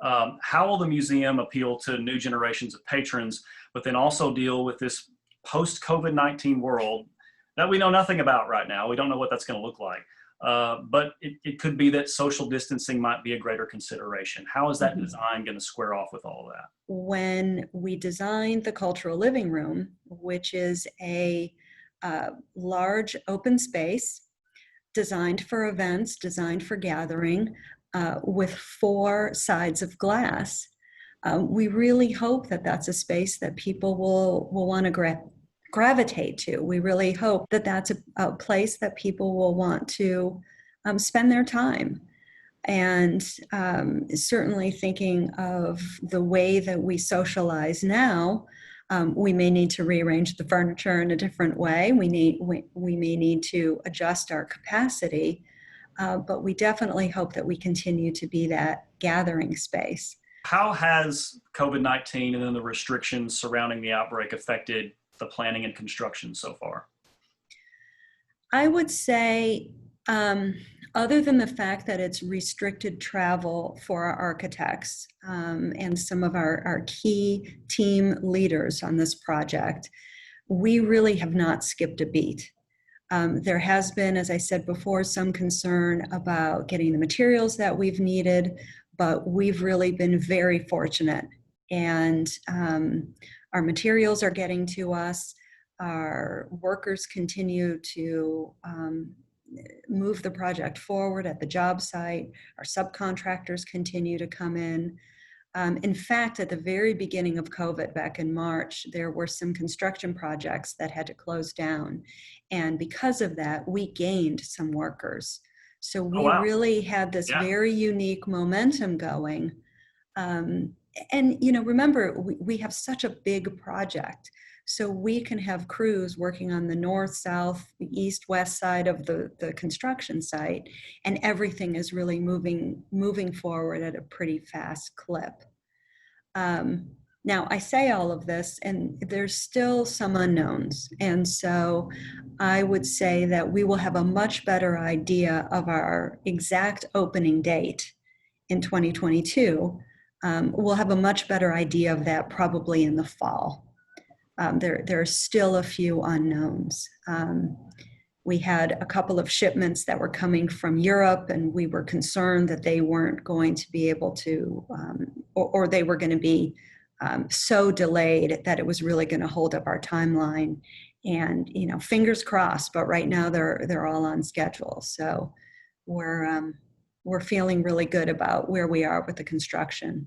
How will the museum appeal to new generations of patrons, but then also deal with this post-COVID-19 world that we know nothing about right now? We don't know what that's going to look like. But it could be that social distancing might be a greater consideration. How is that design going to square off with all of that? When we designed the cultural living room, which is a large open space designed for events, designed for gathering, with 4 sides of glass, we really hope that that's a space that people will want to gravitate to. We really hope that that's a place that people will want to spend their time. And certainly thinking of the way that we socialize now, we may need to rearrange the furniture in a different way. We may need to adjust our capacity, but we definitely hope that we continue to be that gathering space. How has COVID-19 and then the restrictions surrounding the outbreak affected the planning and construction so far? I would say, other than the fact that it's restricted travel for our architects and some of our key team leaders on this project, we really have not skipped a beat. There has been, as I said before, some concern about getting the materials that we've needed, but we've really been very fortunate. And our materials are getting to us. Our workers continue to move the project forward at the job site. Our subcontractors continue to come in. In fact, at the very beginning of COVID, back in March, there were some construction projects that had to close down. And because of that, we gained some workers. So we really had this very unique momentum going. And, remember, we have such a big project. So we can have crews working on the north, south, east, west side of the construction site, and everything is really moving forward at a pretty fast clip. Now, I say all of this, and there's still some unknowns. And so I would say that we will have a much better idea of our exact opening date in 2022. We'll have a much better idea of that probably in the fall. There are still a few unknowns. We had a couple of shipments that were coming from Europe, and we were concerned that they weren't going to be able to, or they were going to be so delayed that it was really going to hold up our timeline. And fingers crossed. But right now they're all on schedule. So we're feeling really good about where we are with the construction.